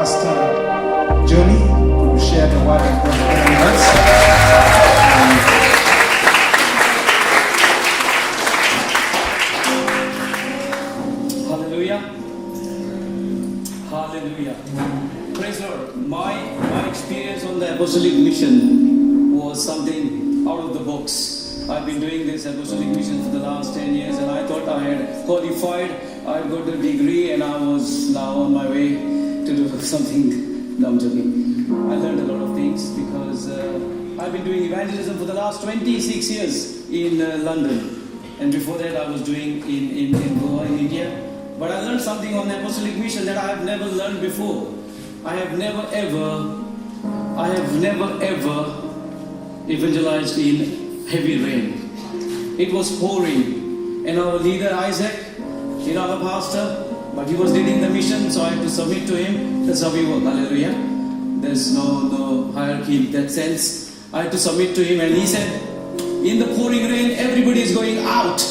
Pastor Johnny to share the word of God with us. Hallelujah. Hallelujah. Praise the Lord. My experience on the apostolic mission was something out of the box. I've been doing this apostolic mission for the last 10 years, and I thought I had qualified. I've got a degree and I was now on my way to do something. No, I'm joking. I learned a lot of things because I've been doing evangelism for the last 26 years in London. And before that I was doing in Goa, in India. But I learned something on the apostolic mission that I have never learned before. I have never ever evangelized in heavy rain. It was pouring. And our leader Isaac, our pastor, but he was leading the mission, so I had to submit to him. That's how we work. Hallelujah. There's no hierarchy in that sense. I had to submit to him, and he said, in the pouring rain, everybody is going out.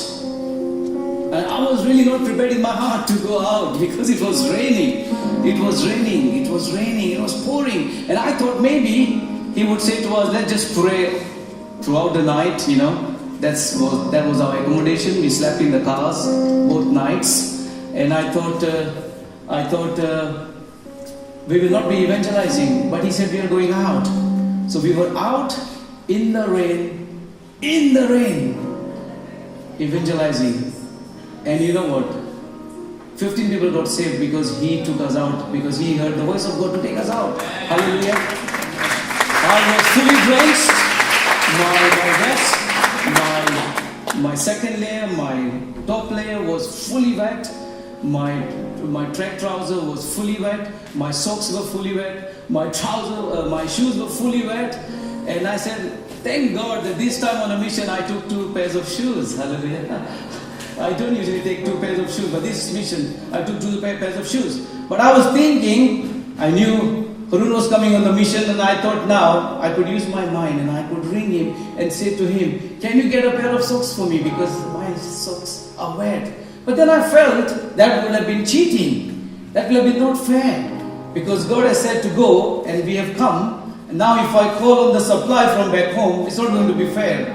And I was really not prepared in my heart to go out because it was raining. It was raining. It was raining. It was pouring. And I thought maybe he would say to us, let's just pray throughout the night, That was our accommodation. We slept in the cars both nights. And I thought we will not be evangelizing. But he said we are going out. So we were out in the rain, evangelizing. And you know what? 15 people got saved because he took us out, because he heard the voice of God to take us out. Hallelujah. I was fully drenched. My second layer, my top layer was fully wet. My track trouser was fully wet. My socks were fully wet. My shoes were fully wet. And I said, thank God that this time on a mission I took 2 pairs of shoes. Hallelujah. I don't usually take 2 pairs of shoes, but this mission I took 2 pairs of shoes. But I was thinking, I knew Harun was coming on the mission, and I thought now I could use my mind and I could ring him and say to him, can you get a pair of socks for me because my socks are wet. But then I felt that would have been cheating. That would have been not fair, because God has said to go and we have come. And now if I call on the supply from back home, it's not going to be fair.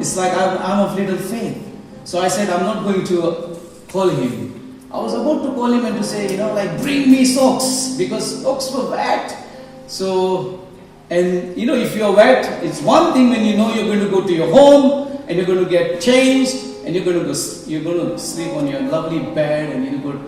It's like I'm of little faith. So I said I'm not going to call him. I was about to call him and to say, bring me socks, because socks were wet. So, and if you're wet, it's one thing when you're going to go to your home and you're going to get changed and you're going to sleep on your lovely bed and you've got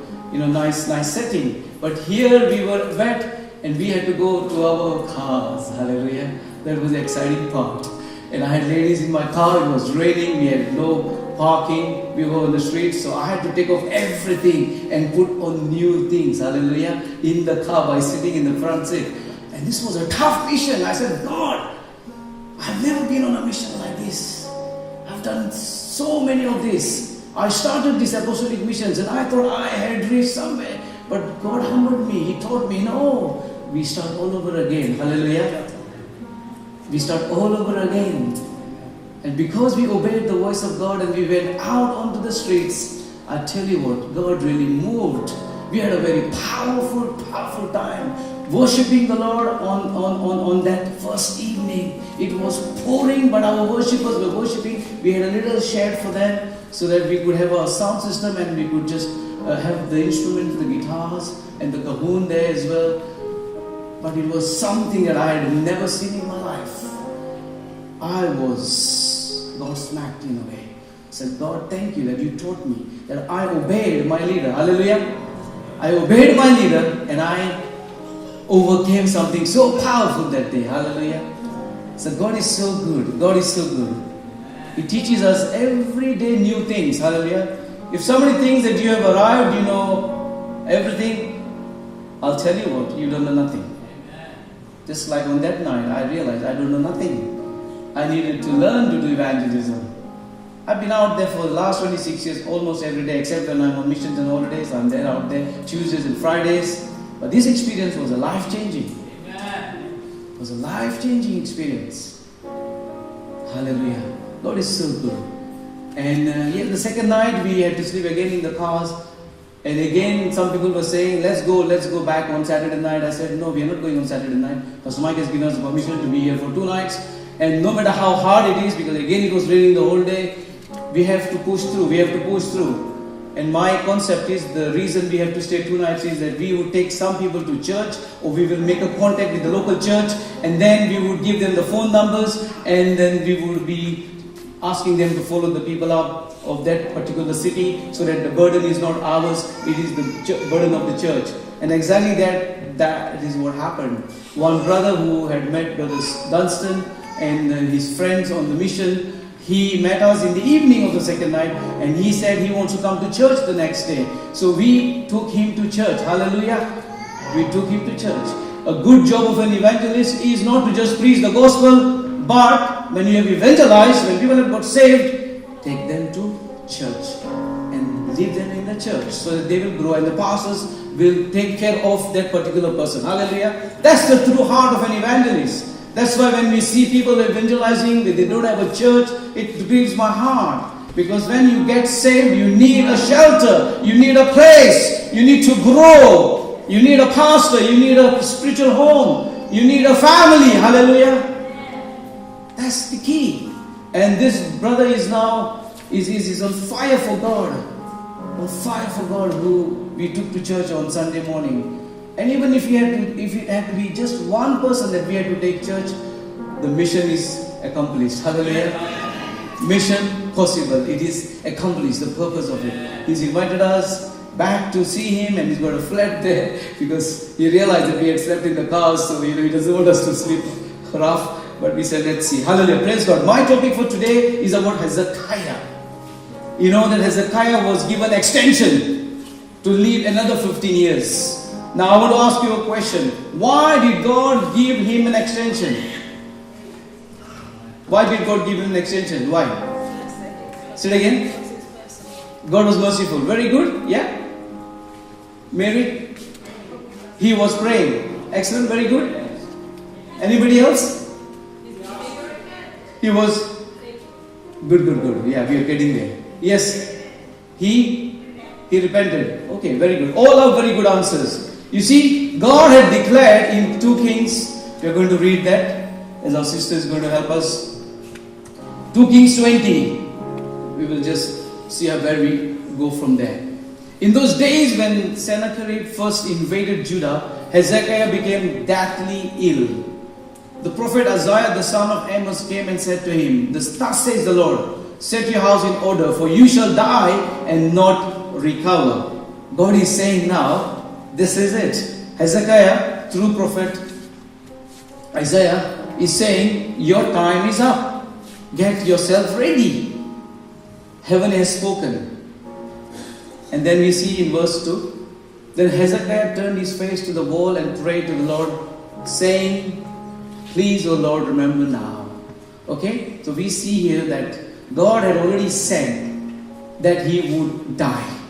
nice setting. But here we were wet and we had to go to our cars. Hallelujah. That was the exciting part. And I had ladies in my car. It was raining. We had no parking. We were on the streets. So I had to take off everything and put on new things. Hallelujah. In the car by sitting in the front seat. And this was a tough mission. I said, God, I've never been on a mission like this. I've done so many of this. I started these apostolic missions and I thought I had reached somewhere. But God humbled me. He taught me, no, we start all over again. Hallelujah. We start all over again. And because we obeyed the voice of God and we went out onto the streets, I tell you what, God really moved. We had a very powerful time worshipping the Lord on that first evening. It was pouring, but our worshippers were worshipping. We had a little shed for them so that we could have a sound system and we could just have the instruments, the guitars and the cajon there as well. But it was something that I had never seen in my life. I was gobsmacked in a way. I said, God, thank you that you taught me, that I obeyed my leader. Hallelujah. I obeyed my leader and I overcame something so powerful that day. Hallelujah. So God is so good. God is so good. He teaches us every day new things. Hallelujah. If somebody thinks that you have arrived, everything, I'll tell you what, you don't know nothing. Just like on that night, I realized I don't know nothing. I needed to learn to do evangelism. I've been out there for the last 26 years, almost every day, except when I'm on missions and holidays. I'm there out there Tuesdays and Fridays. But this experience was a life-changing. It was a life-changing experience. Hallelujah. God is so good. And the second night we had to sleep again in the cars. And again, some people were saying, let's go back on Saturday night. I said, no, we are not going on Saturday night. Pastor Mike has given us permission to be here for 2 nights. And no matter how hard it is, because again it was raining the whole day, we have to push through. And my concept is, the reason we have to stay 2 nights is that we would take some people to church, or we will make a contact with the local church, and then we would give them the phone numbers, and then we would be asking them to follow the people up of that particular city, so that the burden is not ours, it is the burden of the church. And exactly that is what happened. One brother who had met Brother Dunstan and his friends on the mission, he met us in the evening of the second night, and he said he wants to come to church the next day. So we took him to church. Hallelujah. We took him to church. A good job of an evangelist is not to just preach the gospel, but when you have evangelized, when people have got saved, take them to church and leave them in the church so that they will grow, and the pastors will take care of that particular person. Hallelujah. That's the true heart of an evangelist. That's why when we see people evangelizing, they don't have a church, it grieves my heart. Because when you get saved, you need a shelter, you need a place, you need to grow, you need a pastor, you need a spiritual home, you need a family. Hallelujah. That's the key. And this brother is now is on fire for God. On fire for God, who we took to church on Sunday morning. And even if it had to be just one person that we had to take church, the mission is accomplished. Hallelujah. Mission possible. It is accomplished, the purpose of it. He's invited us back to see him, and he's got a flat there because he realized that we had slept in the cars, so he doesn't want us to sleep rough. But we said, let's see. Hallelujah. Praise God. My topic for today is about Hezekiah. You know that Hezekiah was given extension to live another 15 years. Now I want to ask you a question. Why did God give him an extension? Why did God give him an extension? Why? Say it again. God was merciful. Very good. Yeah? Mary? He was praying. Excellent. Very good. Anybody else? He was good. Yeah, we are getting there. Yes. He repented. Okay, very good. All are very good answers. You see, God had declared in 2 Kings, we are going to read that as our sister is going to help us. 2 Kings 20. We will just see where we go from there. In those days when Sennacherib first invaded Judah, Hezekiah became deathly ill. The prophet Isaiah, the son of Amos, came and said to him, thus says the Lord, set your house in order, for you shall die and not recover. God is saying now, this is it. Hezekiah, through prophet Isaiah, is saying, your time is up. Get yourself ready. Heaven has spoken. And then we see in verse 2, then Hezekiah turned his face to the wall and prayed to the Lord, saying, please, O Lord, remember now. Okay? So we see here that God had already said that he would die.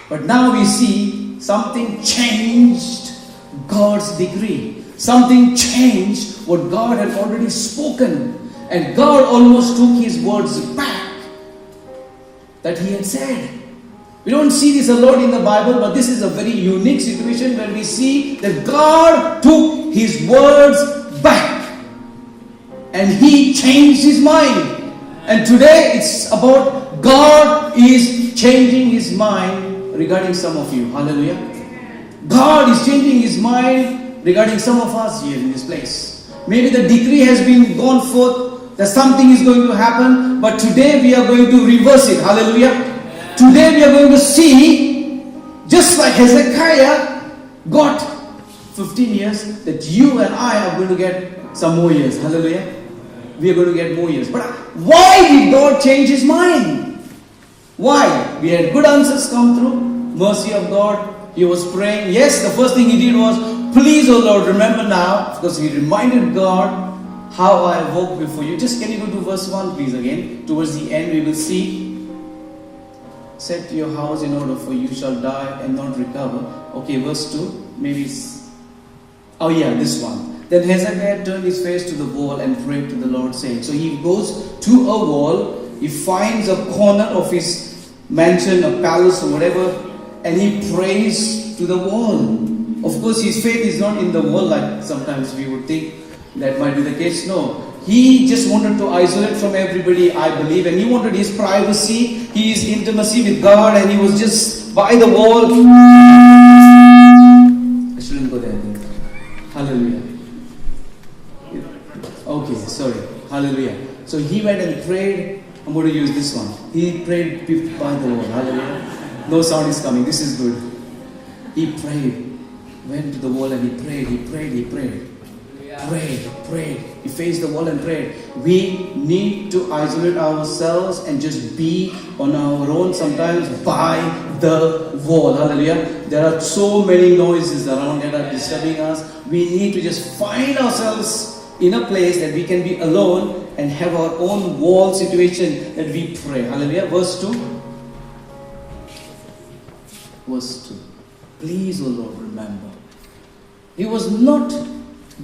But now we see something changed God's decree. Something changed what God had already spoken. And God almost took his words back that he had said. We don't see this a lot in the Bible, but this is a very unique situation where we see that God took his words back. And he changed his mind. And today it's about God is changing his mind regarding some of you. Hallelujah. God is changing his mind regarding some of us here in this place. Maybe the decree has been gone forth that something is going to happen, but today we are going to reverse it. Hallelujah. Today we are going to see, just like Hezekiah got 15 years, that you and I are going to get some more years. Hallelujah. We are going to get more years. But why did God change his mind? Why? We had good answers come through. Mercy of God. He was praying. Yes, the first thing he did was, please, O Lord, remember now. Because he reminded God how I walked before you. Just can you go to verse 1 please again. Towards the end we will see. Set your house in order, for you shall die and not recover. Okay, verse 2. Maybe it's... Oh yeah, this one. Then Hezekiah turned his face to the wall and prayed to the Lord, saying, so he goes to a wall, he finds a corner of his mansion, a palace or whatever, and he prays to the wall. Of course, his faith is not in the wall like sometimes we would think that might be the case. No. He just wanted to isolate from everybody, I believe, and he wanted his privacy, his intimacy with God, and he was just by the wall. I shouldn't go there. Hallelujah. Okay, sorry. Hallelujah. So he went and prayed. I'm going to use this one. He prayed by the wall. Hallelujah. No sound is coming. This is good. He prayed. Went to the wall and he prayed. He prayed. He prayed. Prayed. He faced the wall and prayed. We need to isolate ourselves and just be on our own sometimes by the wall. Hallelujah. There are so many noises around that are disturbing us. We need to just find ourselves in a place that we can be alone and have our own wall situation that we pray. Hallelujah. Verse 2. Verse 2. Please, O Lord, remember. He was not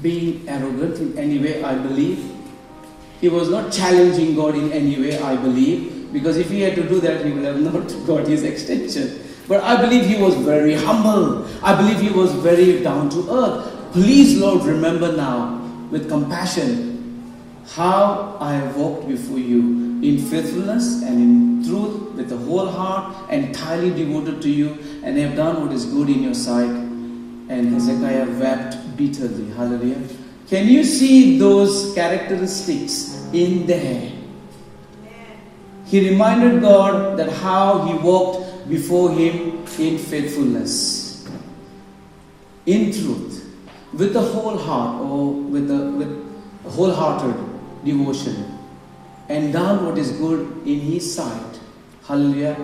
being arrogant in any way, I believe. He was not challenging God in any way, I believe. Because if he had to do that, he would have not got his extension. But I believe he was very humble. I believe he was very down to earth. Please, Lord, remember now with compassion how I have walked before you in faithfulness and in truth with the whole heart, entirely devoted to you, and have done what is good in your sight. And Hezekiah wept bitterly. Hallelujah. Can you see those characteristics in there? He reminded God that how he walked before him in faithfulness, in truth, with the whole heart, or with wholehearted devotion, and done what is good in his sight. Hallelujah.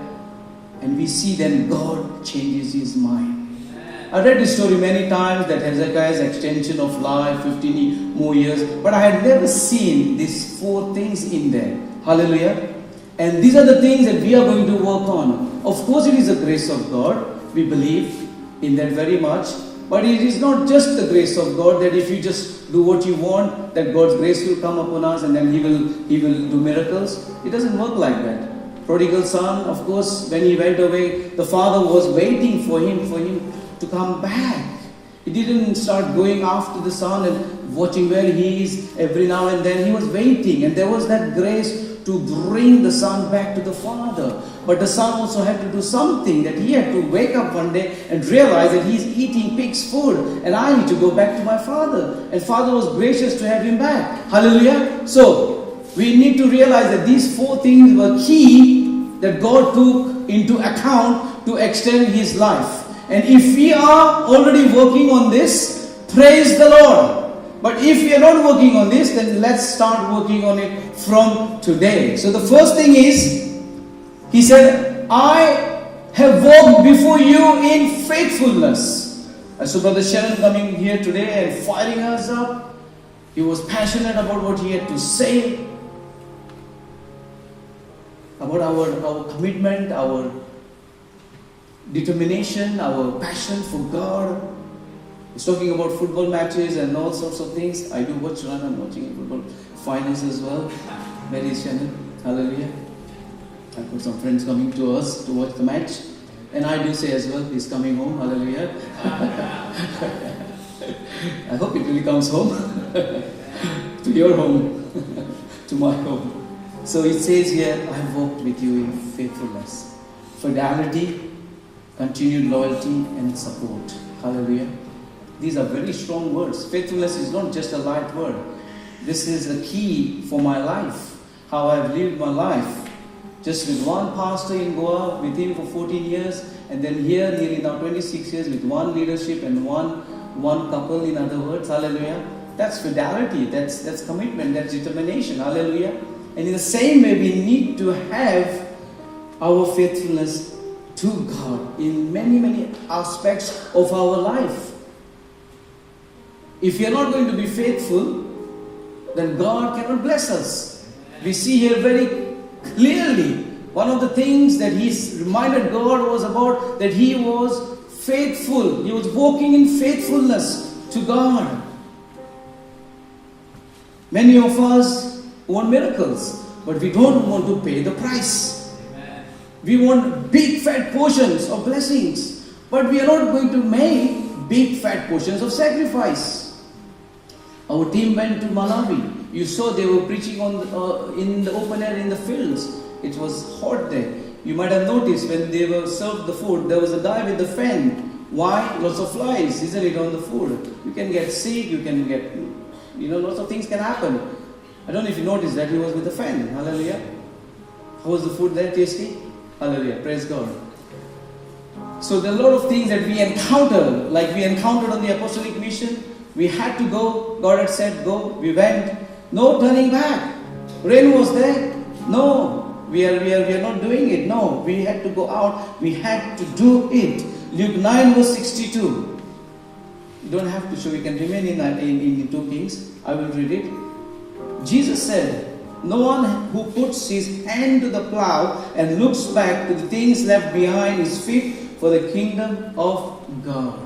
And we see then God changes his mind. I read this story many times, that Hezekiah's extension of life, 15 more years, but I had never seen these 4 things in there. Hallelujah. And these are the things that we are going to work on. Of course, it is the grace of God. We believe in that very much. But it is not just the grace of God that if you just do what you want, that God's grace will come upon us and then He will do miracles. It doesn't work like that. Prodigal son, of course, when he went away, the father was waiting for him to come back. He didn't start going after the son and watching where he is every now and then. He was waiting, and there was that grace to bring the son back to the father. But the son also had to do something, that he had to wake up one day and realize that he's eating pig's food and I need to go back to my father. And father was gracious to have him back. Hallelujah. So we need to realize that these 4 things were key that God took into account to extend his life. And if we are already working on this, praise the Lord. But if we are not working on this, then let's start working on it from today. So the first thing is, he said, I have walked before you in faithfulness. I saw Brother Sharon coming here today and firing us up. He was passionate about what he had to say, about our commitment, our determination, our passion for God. He's talking about football matches and all sorts of things. I do watch run. I'm watching football finals as well. Where is Shannon? Hallelujah. I've got some friends coming to us to watch the match. And I do say as well, he's coming home. Hallelujah. I hope it really comes home. To your home. To my home. So it says here, I have walked with you in faithfulness, fidelity, continued loyalty and support. Hallelujah. These are very strong words. Faithfulness is not just a light word. This is a key for my life. How I've lived my life. Just with one pastor in Goa, with him for 14 years, and then here nearly now 26 years with one leadership and one couple, in other words. Hallelujah. That's fidelity, that's commitment, that's determination. Hallelujah. And in the same way, we need to have our faithfulness to God in many, many aspects of our life. If we are not going to be faithful, then God cannot bless us. We see here very clearly, one of the things that he reminded God was about that he was faithful. He was walking in faithfulness to God. Many of us want miracles, but we don't want to pay the price. We want big fat portions of blessings. But we are not going to make big fat portions of sacrifice. Our team went to Malawi. You saw they were preaching in the open air in the fields. It was hot there. You might have noticed when they were served the food, there was a guy with the fan. Why? Lots of flies, isn't it, on the food? You can get sick, you can get, lots of things can happen. I don't know if you noticed that he was with the fan. Hallelujah. How was the food there? Tasty? Hallelujah. Praise God. So there are a lot of things that we encounter, like we encountered on the apostolic mission. We had to go. God had said go. We went. No turning back. Rain was there. No, we are not doing it. No, we had to go out. We had to do it. Luke 9 verse 62. You don't have to show. We can remain in 2 Kings. I will read it. Jesus said, "No one who puts his hand to the plow and looks back to the things left behind is fit for the kingdom of God."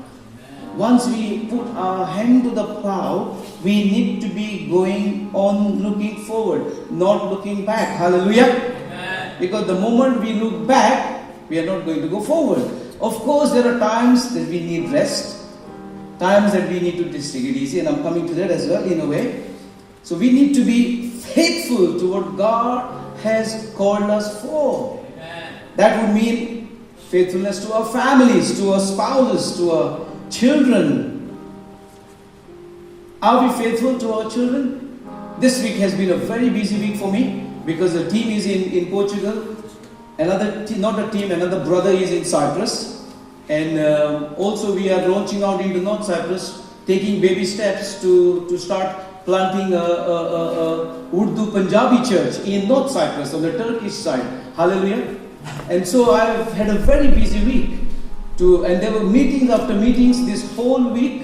Once we put our hand to the plow, we need to be going on looking forward, not looking back. Hallelujah. Amen. Because the moment we look back, we are not going to go forward. Of course, there are times that we need rest, times that we need to just take it easy, and I'm coming to that as well in a way. So we need to be faithful to what God has called us for. Amen. That would mean faithfulness to our families, to our spouses, to our children. Are we faithful to our children? This week has been a very busy week for me because the team is in Portugal. Another brother is in Cyprus. And also we are launching out into North Cyprus, taking baby steps to start planting a Urdu Punjabi church in North Cyprus on the Turkish side. Hallelujah. And so I've had a very busy week. And there were meetings after meetings this whole week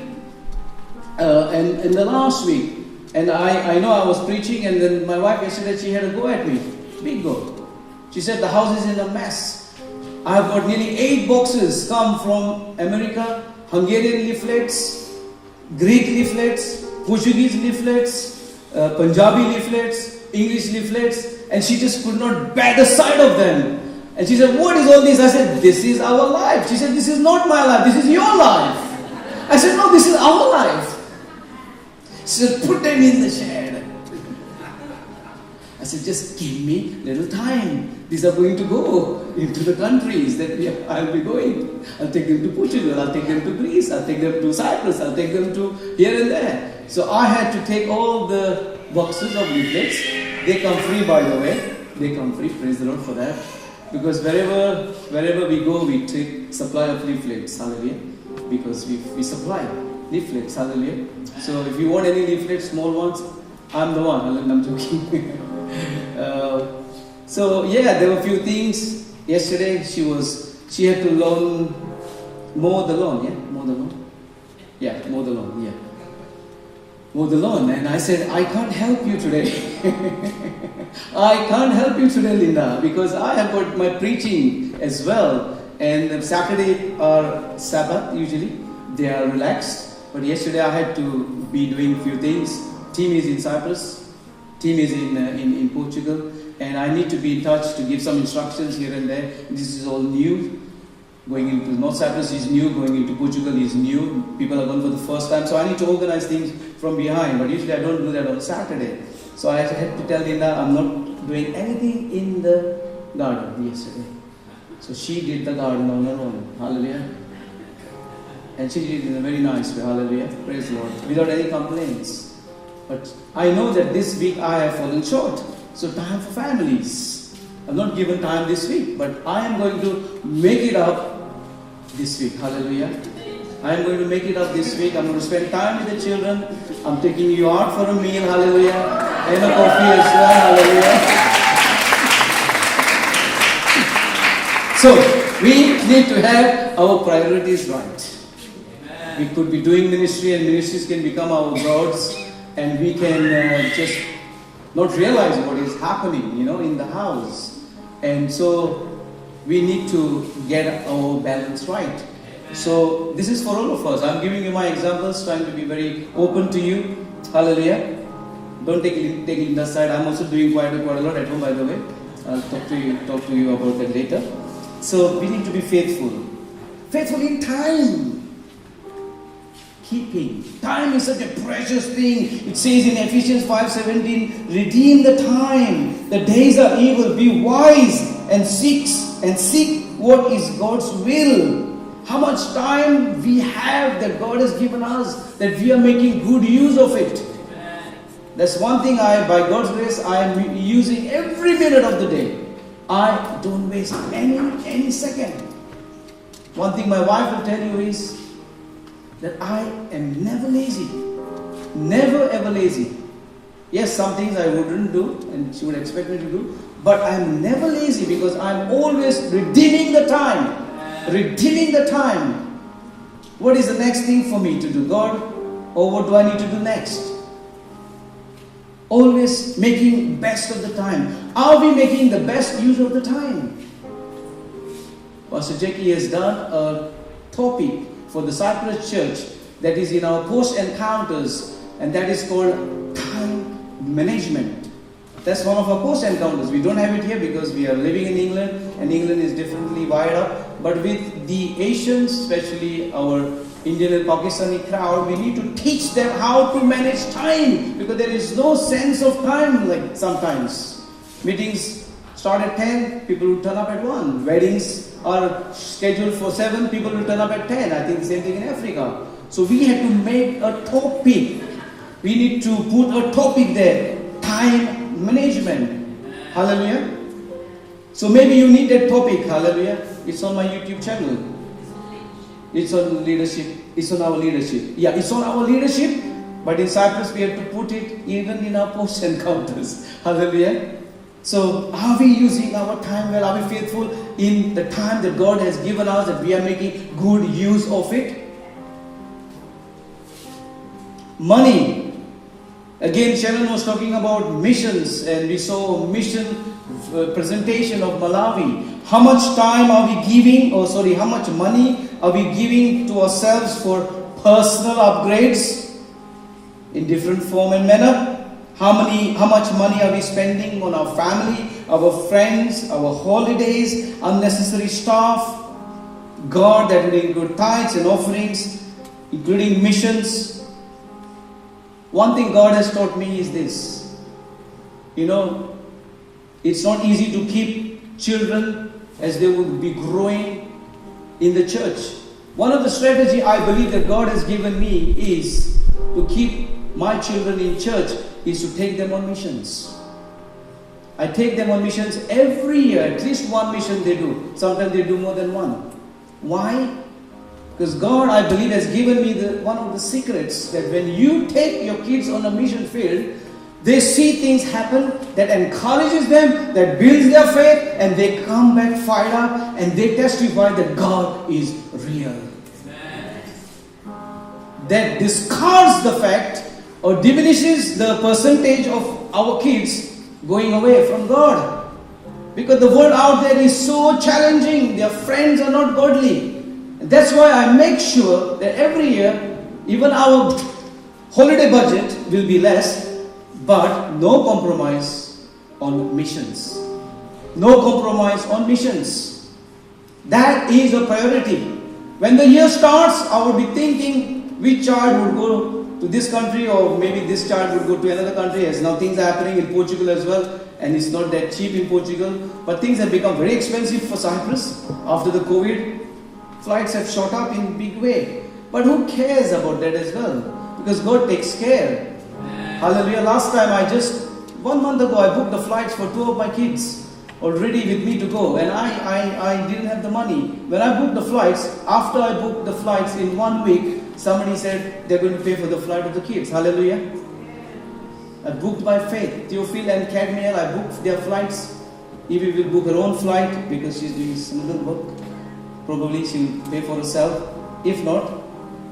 and in the last week. And I know I was preaching, and then my wife yesterday, she had a go at me. Big go. She said the house is in a mess. I have got nearly 8 boxes come from America, Hungarian leaflets, Greek leaflets, Portuguese leaflets, Punjabi leaflets, English leaflets, and she just could not bear the sight of them. And she said, "What is all this?" I said, "This is our life." She said, "This is not my life, this is your life." I said, "No, this is our life." She said, "Put them in the shed." I said, "Just give me little time. These are going to go into the countries that I'll be going. I'll take them to Portugal, I'll take them to Greece, I'll take them to Cyprus, I'll take them to here and there." So I had to take all the boxes of leaflets. They come free, by the way. They come free, praise the Lord for that. Because wherever we go, we take supply of leaflets, hallelujah. Because we supply leaflets, hallelujah. So if you want any leaflets, small ones, I'm the one, hallelujah, I'm joking. So yeah, there were a few things. Yesterday she had to mow the lawn, mow the lawn. And I said, "I can't help you today." I can't help you today, Linda, because I have got my preaching as well. And Saturday are Sabbath usually. They are relaxed. But yesterday I had to be doing a few things. Team is in Cyprus. Team is in Portugal. And I need to be in touch to give some instructions here and there. This is all new. Going into North Cyprus is new. Going into Portugal is new. People are going for the first time. So I need to organize things from behind. But usually I don't do that on Saturday. So I had to tell Linda I'm not doing anything in the garden yesterday. So she did the garden on her own. Hallelujah. And she did it in a very nice way. Hallelujah. Praise the Lord. Without any complaints. But I know that this week I have fallen short. So time for families. I've not given time this week, but I am going to make it up this week. Hallelujah. I am going to make it up this week. I'm going to spend time with the children. I'm taking you out for a meal. Hallelujah. And a coffee as well. Hallelujah. So we need to have our priorities right. We could be doing ministry, and ministries can become our gods, and we can just not realize what is happening, in the house. And so we need to get our balance right. So this is for all of us. I'm giving you my examples, trying to be very open to you. Hallelujah. Don't take Linda's side. I'm also doing quite a lot at home, by the way. I'll talk to you about that later. So we need to be faithful. Faithful in time. Keeping. Time is such a precious thing. It says in Ephesians 5:17, redeem the time. The days are evil. Be wise and seek what is God's will. How much time we have that God has given us, that we are making good use of it. That's one thing by God's grace, I am using every minute of the day. I don't waste any second. One thing my wife will tell you is that I am never lazy. Never ever lazy. Yes, some things I wouldn't do and she would expect me to do, but I am never lazy because I am always redeeming the time. Redeeming the time. What is the next thing for me to do, God? Or what do I need to do next? Always making best of the time. Are we making the best use of the time? Pastor Jackie has done a topic for the Cyprus Church that is in our post-encounters, and that is called time management. That's one of our post-encounters. We don't have it here because we are living in England, and England is differently wired up. But with the Asians, especially our Indian and Pakistani crowd, we need to teach them how to manage time, because there is no sense of time. Like sometimes meetings start at 10, people will turn up at 1. Weddings are scheduled for 7, people will turn up at 10. I think the same thing in Africa. So we have to make a topic. We need to put a topic there. Time management. Hallelujah. So maybe you need that topic. Hallelujah. It's on my YouTube channel. It's on leadership. It's on our leadership. Yeah, it's on our leadership. But in Cyprus, we have to put it even in our post-encounters. Hallelujah. So, are we using our time well? Are we faithful in the time that God has given us, that we are making good use of it? Money. Again, Sharon was talking about missions, and we saw a mission presentation of Malawi. How much time are we giving, how much money are we giving to ourselves for personal upgrades in different form and manner? How much money are we spending on our family, our friends, our holidays, unnecessary stuff? God, that will include tithes and offerings, including missions. One thing God has taught me is this. It's not easy to keep children as they would be growing in the church. One of the strategy I believe that God has given me is to keep my children in church is to take them on missions. I take them on missions every year. At least one mission they do. Sometimes they do more than one. Why? Because God, I believe, has given me one of the secrets that when you take your kids on a mission field, they see things happen that encourages them, that builds their faith, and they come back fired up and they testify that God is real. That discards the fact or diminishes the percentage of our kids going away from God. Because the world out there is so challenging. Their friends are not godly. And that's why I make sure that every year, even our holiday budget will be less, but no compromise on missions. No compromise on missions. That is a priority. When the year starts, I will be thinking which child would go to this country, or maybe this child would go to another country, as now things are happening in Portugal as well, and it's not that cheap in Portugal, but things have become very expensive for Cyprus after the COVID. Flights have shot up in big way. But who cares about that as well? Because God takes care. Hallelujah. Last time 1 month ago, I booked the flights for 2 of my kids already with me to go, and I didn't have the money. When I booked the flights, after I booked the flights in 1 week, somebody said they're going to pay for the flight of the kids. Hallelujah. I booked by faith. Theophil and Cadmiel, I booked their flights. Evie will book her own flight because she's doing similar work. Probably she will pay for herself. If not,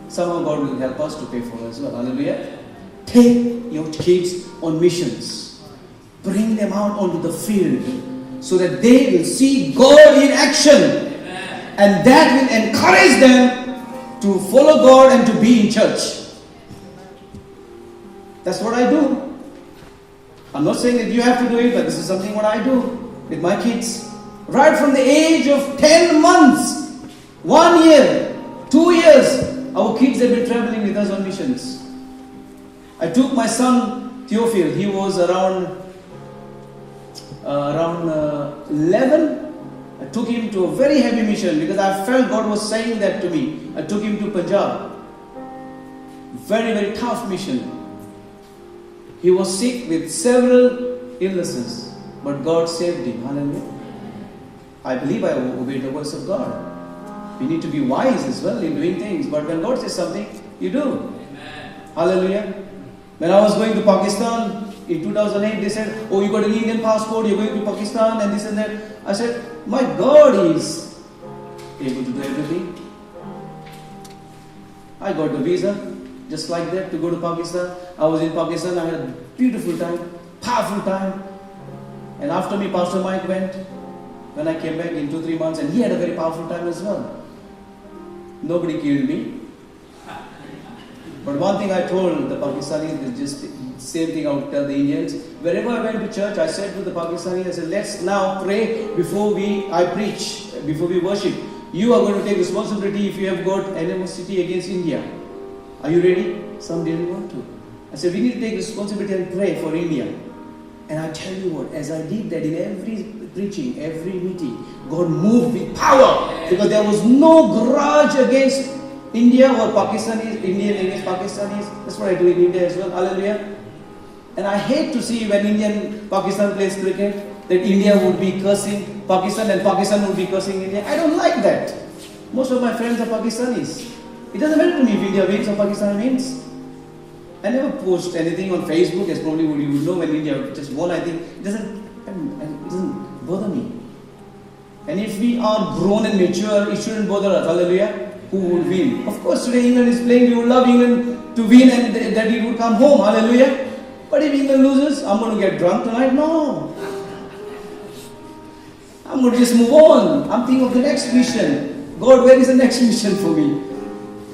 somehow God will help us to pay for her as well. Hallelujah. Take your kids on missions. Bring them out onto the field so that they will see God in action. And that will encourage them to follow God and to be in church. That's what I do. I'm not saying that you have to do it, but this is something what I do with my kids. Right from the age of 10 months, 1 year, 2 years, our kids have been traveling with us on missions. I took my son Theophil. He was around 11. I took him to a very heavy mission because I felt God was saying that to me. I took him to Punjab. Very, very tough mission. He was sick with several illnesses, but God saved him. Hallelujah. I believe I obeyed the voice of God. We need to be wise as well in doing things, but when God says something, you do. Amen. Hallelujah. When I was going to Pakistan in 2008, they said, oh, you got an Indian passport, you're going to Pakistan and this and that. I said, my God is able to do everything. I got the visa, just like that, to go to Pakistan. I was in Pakistan, I had a beautiful time, powerful time. And after me, Pastor Mike went. When I came back in 2-3 months, and he had a very powerful time as well. Nobody killed me. But one thing I told the Pakistanis is just same thing I would tell the Indians. Wherever I went to church, I said to the Pakistanis, I said, let's now pray before I preach, before we worship. You are going to take responsibility if you have got animosity against India. Are you ready? Some didn't want to. I said, we need to take responsibility and pray for India. And I tell you what, as I did that in every preaching, every meeting, God moved with power because there was no grudge against India or Pakistanis, Indian against Pakistanis. That's what I do in India as well. Hallelujah. And I hate to see when Pakistan plays cricket, that India would be cursing Pakistan and Pakistan would be cursing India. I don't like that. Most of my friends are Pakistanis. It doesn't matter to me if India wins or Pakistan wins. I never post anything on Facebook, as probably you would know when India just won. I think it doesn't bother me. And if we are grown and mature, it shouldn't bother us. Hallelujah. Who would win? Of course, today England is playing. We would love England to win and that it would come home. Hallelujah. But if England loses, I'm going to get drunk tonight. No. I'm going to just move on. I'm thinking of the next mission. God, where is the next mission for me?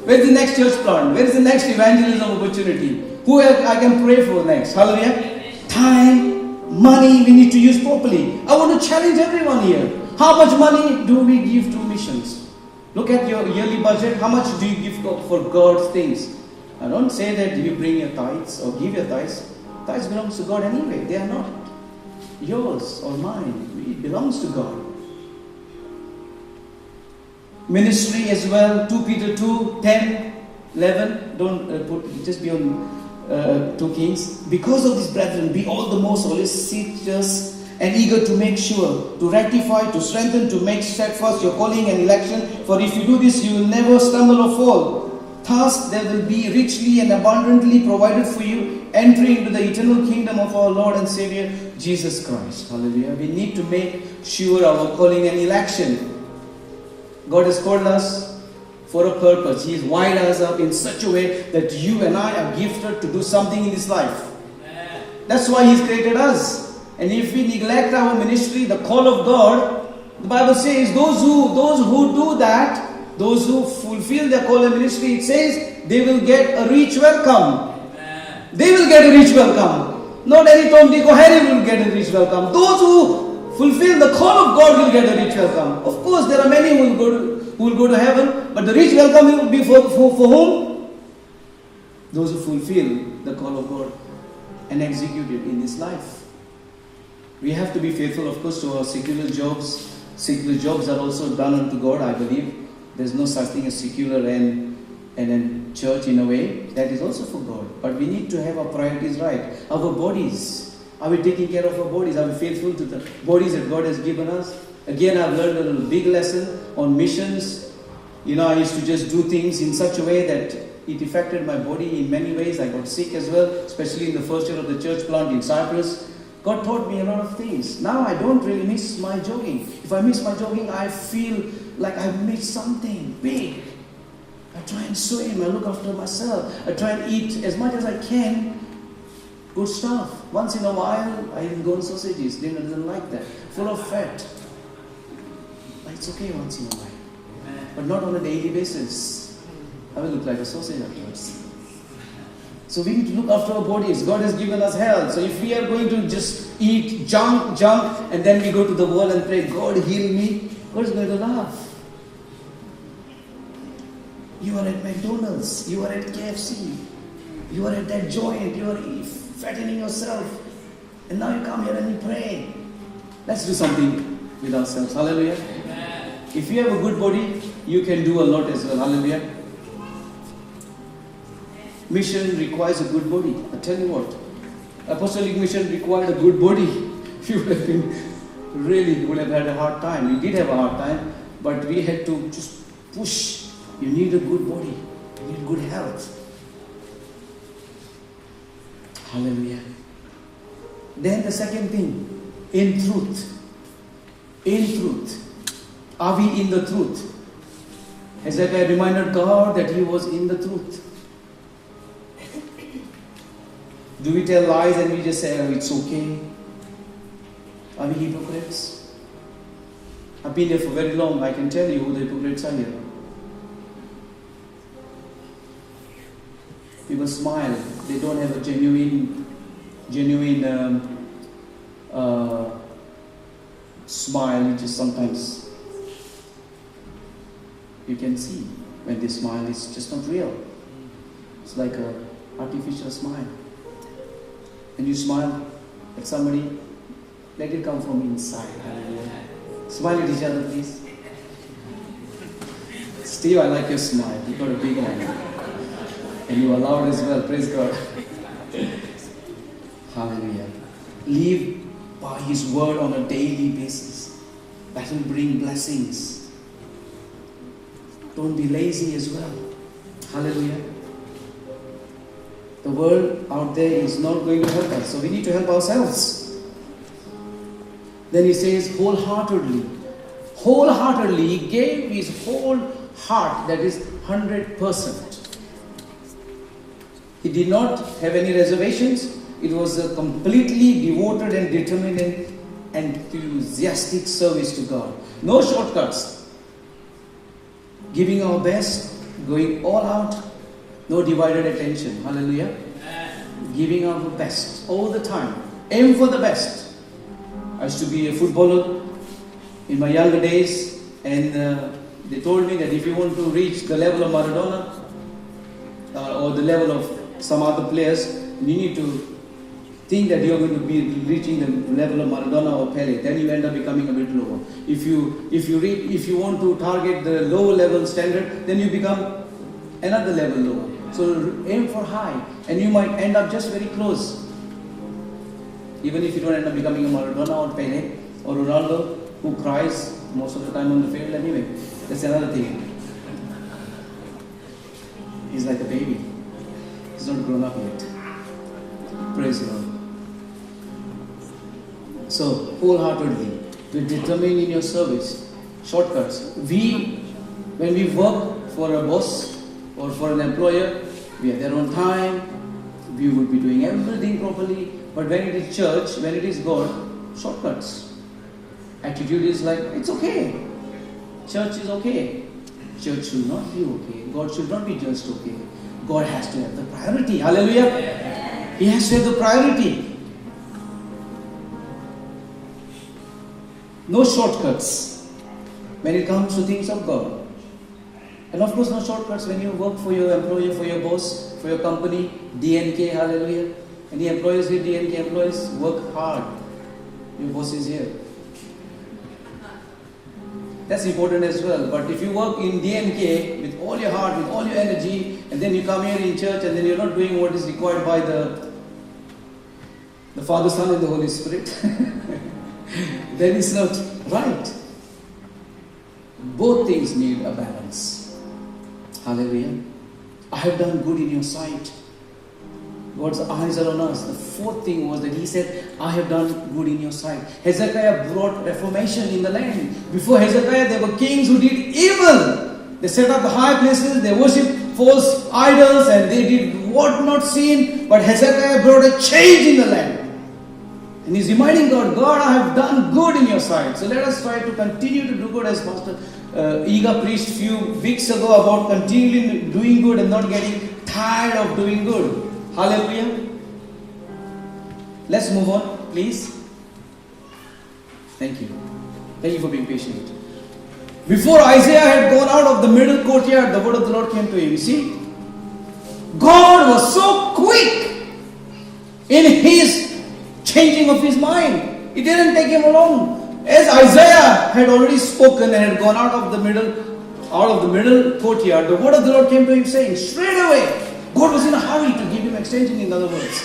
Where is the next church plant? Where is the next evangelism opportunity? Who I can pray for next? Hallelujah. Time, money we need to use properly. I want to challenge everyone here. How much money do we give to missions? Look at your yearly budget. How much do you give for God's things? I don't say that you bring your tithes or give your tithes. Tithes belongs to God anyway. They are not yours or mine. It belongs to God. Ministry as well. 2 Peter 2, 10, 11. Don't just be on 2 Kings. Because of this, brethren, be all the more solicitous and eager to make sure, to ratify, to strengthen, to make steadfast your calling and election. For if you do this, you will never stumble or fall. Thus, there will be richly and abundantly provided for you, entering into the eternal kingdom of our Lord and Savior, Jesus Christ. Hallelujah. We need to make sure our calling and election. God has called us for a purpose. He has wired us up in such a way that you and I are gifted to do something in this life. That's why He's created us. And if we neglect our ministry, the call of God, the Bible says those who do that, those who fulfill their call and ministry, it says they will get a rich welcome. Amen. They will get a rich welcome. Not any Tom, Dick or Harry will get a rich welcome. Those who fulfill the call of God will get a rich welcome. Of course, there are many who will go to heaven, but the rich welcome will be for whom? Those who fulfill the call of God and execute it in this life. We have to be faithful, of course, to our secular jobs. Secular jobs are also done unto God, I believe. There's no such thing as secular and church in a way. That is also for God. But we need to have our priorities right. Our bodies. Are we taking care of our bodies? Are we faithful to the bodies that God has given us? Again, I've learned a little big lesson on missions. I used to just do things in such a way that it affected my body in many ways. I got sick as well, especially in the first year of the church plant in Cyprus. God taught me a lot of things. Now I don't really miss my jogging. If I miss my jogging, I feel like I've missed something big. I try and swim. I look after myself. I try and eat as much as I can. Good stuff. Once in a while, I even go on sausages. Dinner doesn't like that. Full of fat. But it's okay once in a while. But not on a daily basis. I will look like a sausage afterwards. So we need to look after our bodies. God has given us health. So if we are going to just eat junk, and then we go to the wall and pray, God heal me, God is going to laugh. You are at McDonald's, you are at KFC, you are at that joint, you are fattening yourself, and now you come here and you pray. Let's do something with ourselves. Hallelujah. Amen. If you have a good body, you can do a lot as well. Hallelujah. Mission requires a good body. I tell you what, apostolic mission required a good body. You would have would have had a hard time. We did have a hard time, but we had to just push. You need a good body. You need good health. Hallelujah. Then the second thing, in truth. In truth. Are we in the truth? Hezekiah reminded God that he was in the truth. Do we tell lies and we just say, oh, it's okay? Are we hypocrites? I've been here for very long. I can tell you who the hypocrites are here. People smile. They don't have a genuine smile, which is sometimes you can see when they smile. It's just not real. It's like an artificial smile. When you smile at somebody, let it come from inside. Smile at each other, please. Steve, I like your smile. You got a big one. And you are loud as well. Praise God. Hallelujah. Live by His word on a daily basis. That will bring blessings. Don't be lazy as well. Hallelujah. The world out there is not going to help us. So we need to help ourselves. Then he says wholeheartedly. Wholeheartedly, He gave His whole heart. That is 100%. He did not have any reservations. It was a completely devoted and determined and enthusiastic service to God. No shortcuts. Giving our best, going all out, no divided attention. Hallelujah. Giving our best all the time. Aim for the best. I used to be a footballer in my younger days, and they told me that if you want to reach the level of Maradona or the level of some other players, you need to think that you're going to be reaching the level of Maradona or Pele. Then you end up becoming a bit lower. If you want to target the lower level standard, then you become another level lower. So aim for high, and you might end up just very close. Even if you don't end up becoming a Maradona or Pele or Ronaldo, who cries most of the time on the field anyway. That's another thing. He's like a baby. He's not grown up yet. Praise God. So, wholeheartedly, be determined in your service. Shortcuts. When we work for a boss or for an employer, we are there on time. We would be doing everything properly. But when it is church, when it is God, shortcuts. Attitude is like, it's okay. Church is okay. Church should not be okay. God should not be just okay. God has to have the priority. Hallelujah. He has to have the priority. No shortcuts when it comes to things of God. And of course, no shortcuts when you work for your employer, for your boss, for your company. DNK, hallelujah. And the employees here, DNK employees, work hard. Your boss is here. That's important as well. But if you work in DNK with all your heart, with all your energy, and then you come here in church and then you're not doing what is required by the Father, Son, and the Holy Spirit, then it's not right. Both things need a balance. Hallelujah. I have done good in your sight. God's eyes are on us. The fourth thing was that He said, I have done good in your sight. Hezekiah brought reformation in the land. Before Hezekiah, there were kings who did evil. They set up the high places, they worshipped false idols, and they did what not seen. But Hezekiah brought a change in the land. And he's reminding God, God, I have done good in your sight. So let us try to continue to do good, as Pastor Iga preached a few weeks ago about continually doing good and not getting tired of doing good. Hallelujah. Let's move on, please. Thank you. Thank you for being patient. Before Isaiah had gone out of the middle courtyard, the word of the Lord came to him. You see, God was so quick in His changing of his mind. It didn't take him long. As Isaiah had already spoken and had gone out of the middle courtyard, the word of the Lord came to him saying, straight away, God was in a hurry to give him extension, in other words.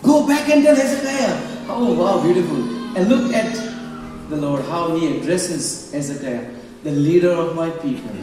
Go back and tell Hezekiah. Oh wow, beautiful. And look at the Lord, how He addresses Hezekiah, the leader of my people.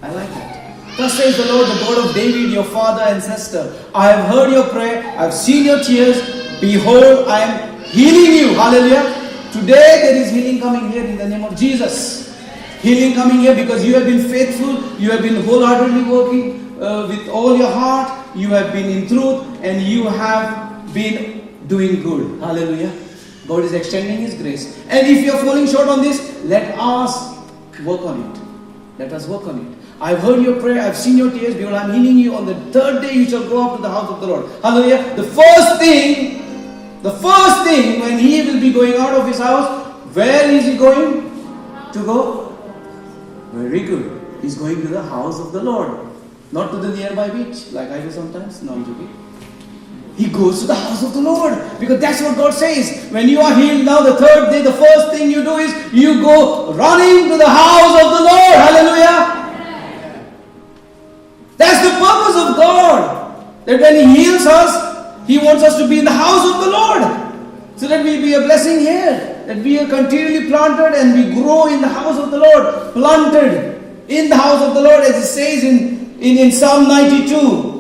I like that. Thus says the Lord, the God of David, your father and sister. I have heard your prayer. I have seen your tears. Behold, I am healing you. Hallelujah. Today there is healing coming here in the name of Jesus. Healing coming here because you have been faithful. You have been wholeheartedly working with all your heart. You have been in truth and you have been doing good. Hallelujah. God is extending His grace. And if you are falling short on this, let us work on it. Let us work on it. I've heard your prayer, I've seen your tears, behold, I'm healing you. On the third day you shall go up to the house of the Lord. Hallelujah. The first thing when he will be going out of his house, where is he going to go? Very good. He's going to the house of the Lord. Not to the nearby beach, like I do sometimes. No, I'm joking. He goes to the house of the Lord. Because that's what God says. When you are healed now, the third day, the first thing you do is you go running to the house of the Lord. Hallelujah. That's the purpose of God. That when He heals us, He wants us to be in the house of the Lord. So that we be a blessing here. That we are continually planted and we grow in the house of the Lord. Planted in the house of the Lord, as it says in Psalm 92.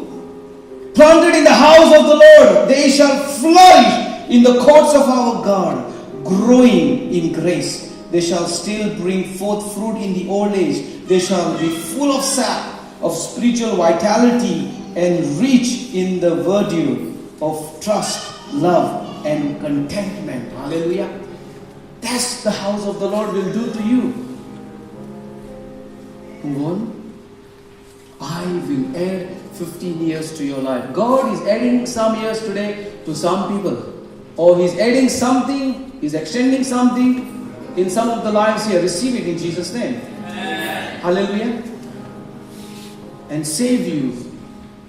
Planted in the house of the Lord, they shall flourish in the courts of our God, growing in grace. They shall still bring forth fruit in the old age. They shall be full of sap, of spiritual vitality, and rich in the virtue of trust, love, and contentment. Hallelujah. That's the house of the Lord will do to you. Move on. I will add 15 years to your life. God is adding some years today to some people. Or He's adding something, He's extending something in some of the lives here. Receive it in Jesus' name. Amen. Hallelujah. And save you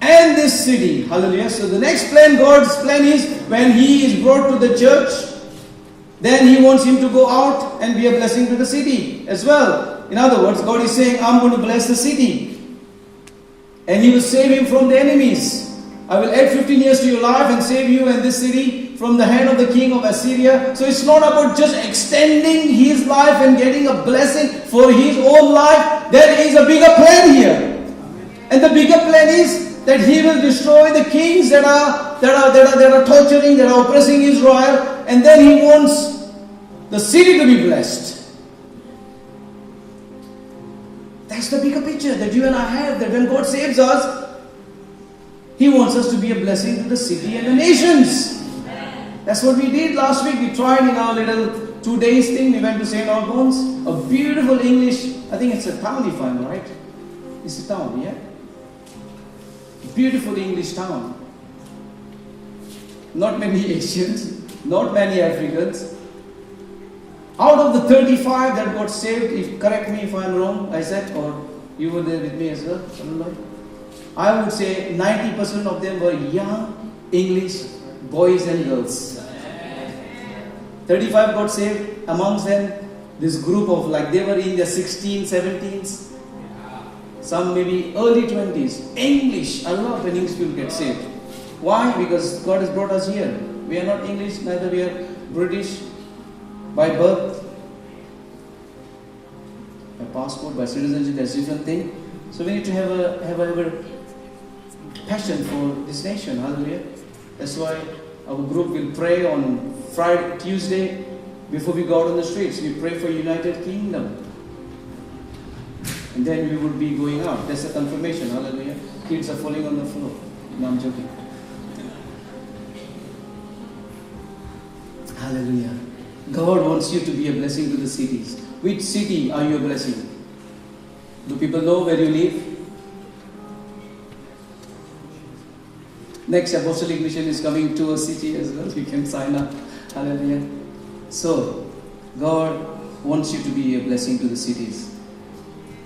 and this city. Hallelujah. So the next plan, God's plan is when He is brought to the church, then He wants him to go out and be a blessing to the city as well. In other words, God is saying, I'm going to bless the city. And He will save him from the enemies. I will add 15 years to your life and save you and this city from the hand of the king of Assyria. So it's not about just extending his life and getting a blessing for his own life. There is a bigger plan here. And the bigger plan is that He will destroy the kings that are torturing, that are oppressing Israel. And then He wants the city to be blessed. That's the bigger picture that you and I have, that when God saves us, He wants us to be a blessing to the city and the nations. That's what we did last week. We tried in our little 2 days thing. We went to St. Albans, a beautiful English, I think it's a town if I'm right. It's a town, yeah? Beautiful English town. Not many Asians, not many Africans. Out of the 35 that got saved, correct me if I'm wrong, Isaac, or you were there with me as well, I would say 90% of them were young English boys and girls. 35 got saved, amongst them this group of they were in their 16s, 17s, some maybe early 20s. English, I love when English people get saved. Why? Because God has brought us here. We are not English, neither we are British. By birth, by passport, by citizenship, that's a different thing. So we need to have a passion for this nation. Hallelujah. That's why our group will pray on Friday, Tuesday, before we go out on the streets. We pray for United Kingdom. And then we would be going out. That's a confirmation. Hallelujah. Kids are falling on the floor. No, I'm joking. Hallelujah. God wants you to be a blessing to the cities. Which city are you a blessing? Do people know where you live? Next apostolic mission is coming to a city as well. You can sign up. Hallelujah. So, God wants you to be a blessing to the cities.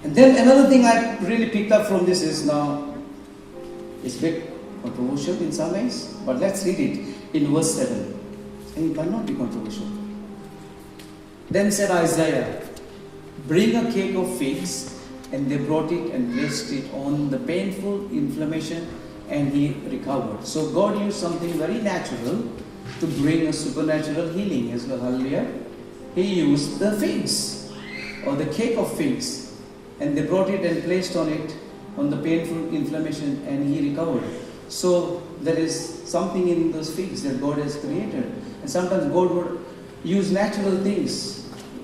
And then another thing I really picked up from this is now, it's a bit controversial in some ways, but let's read it in verse 7. And it might not be controversial. Then said Isaiah, bring a cake of figs. And they brought it and placed it on the painful inflammation, and he recovered. So God used something very natural to bring a supernatural healing as well. Hallelujah. He used the figs or the cake of figs, and they brought it and placed on it on the painful inflammation, and he recovered. So there is something in those figs that God has created. And sometimes God would use natural things.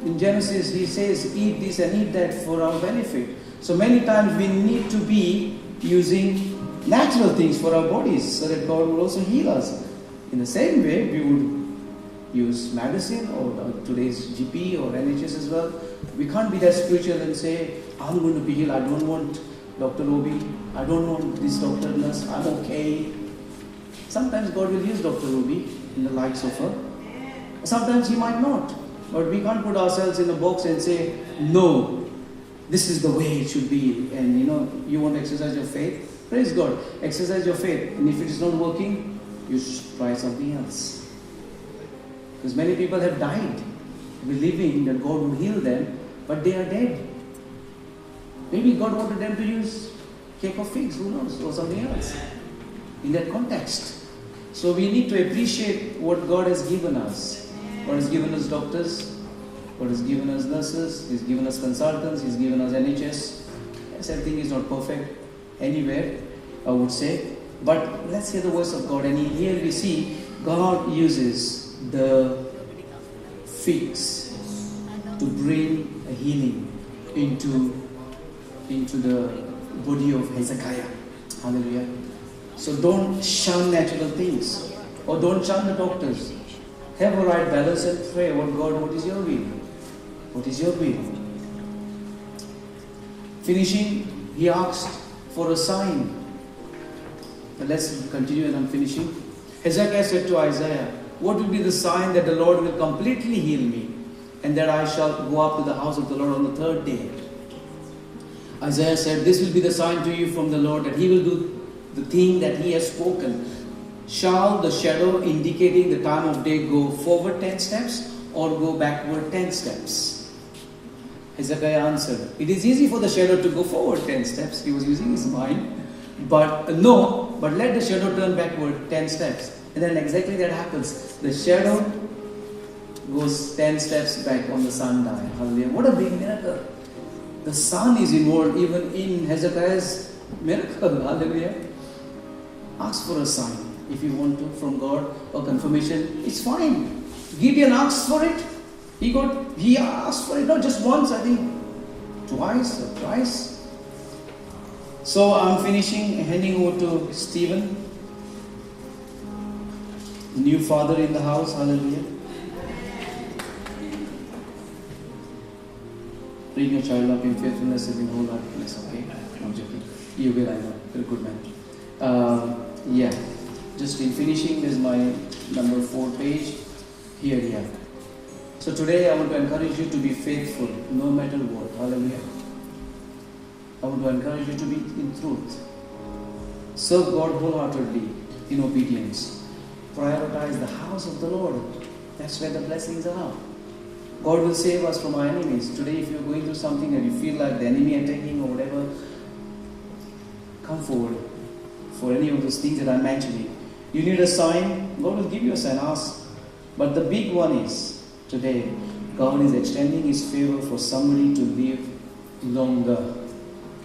In Genesis, he says, eat this and eat that for our benefit. So many times we need to be using natural things for our bodies so that God will also heal us. In the same way, we would use medicine or today's GP or NHS as well. We can't be that spiritual and say, I'm going to be healed. I don't want Dr. Obi. I don't want this doctor nurse. I'm okay. Sometimes God will use Dr. Obi in the likes of her. Sometimes he might not. But we can't put ourselves in a box and say, no, this is the way it should be. And you want to exercise your faith? Praise God. Exercise your faith. And if it is not working, you should try something else. Because many people have died believing that God will heal them, but they are dead. Maybe God wanted them to use cake of figs, who knows, or something else in that context. So we need to appreciate what God has given us. God has given us doctors, God has given us nurses, He's given us consultants, He's given us NHS. Yes, everything is not perfect anywhere, I would say. But let's hear the voice of God. And here we see God uses the figs to bring a healing into the body of Hezekiah. Hallelujah. So don't shun natural things, or don't shun the doctors. Have a right balance and pray, God, what is your will? What is your will? Finishing, he asked for a sign. But let's continue and I'm finishing. Hezekiah said to Isaiah, what will be the sign that the Lord will completely heal me, and that I shall go up to the house of the Lord on the third day? Isaiah said, this will be the sign to you from the Lord, that he will do the thing that he has spoken. Shall the shadow indicating the time of day go forward 10 steps or go backward 10 steps? Hezekiah answered, it is easy for the shadow to go forward 10 steps. He was using his mind. But let the shadow turn backward 10 steps. And then exactly that happens. The shadow goes 10 steps back on the sundial. Hallelujah. What a big miracle. The sun is involved even in Hezekiah's miracle. Hallelujah. Ask for a sign. If you want to from God or confirmation, it's fine. Gideon asked for it. He asked for it not just once, I think twice or thrice. So I'm finishing, handing over to Stephen, new father in the house. Hallelujah. Bring your child up in faithfulness and in wholeheartedness. Okay, I'm joking. You will, I know. You're a good man. Just in finishing, there's my number 4 page. Here. So today I want to encourage you to be faithful no matter what. Hallelujah. I want to encourage you to be in truth. Serve God wholeheartedly in obedience. Prioritize the house of the Lord. That's where the blessings are. God will save us from our enemies. Today if you're going through something and you feel like the enemy attacking or whatever, come forward for any of those things that I'm mentioning. You need a sign, God will give you a sign, ask. But the big one is, today, God is extending His favor for somebody to live longer.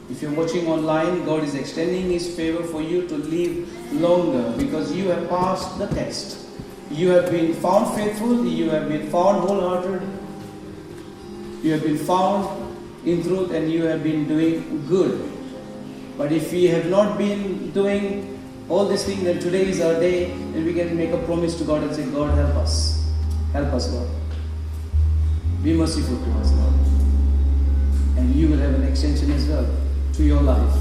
If you're watching online, God is extending His favor for you to live longer because you have passed the test. You have been found faithful, you have been found wholehearted, you have been found in truth, and you have been doing good. But if we have not been doing all these things, then today is our day, and we can make a promise to God and say, God, help us. Help us, Lord. Be merciful to us, Lord. And you will have an extension as well to your life.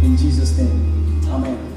In Jesus' name. Amen.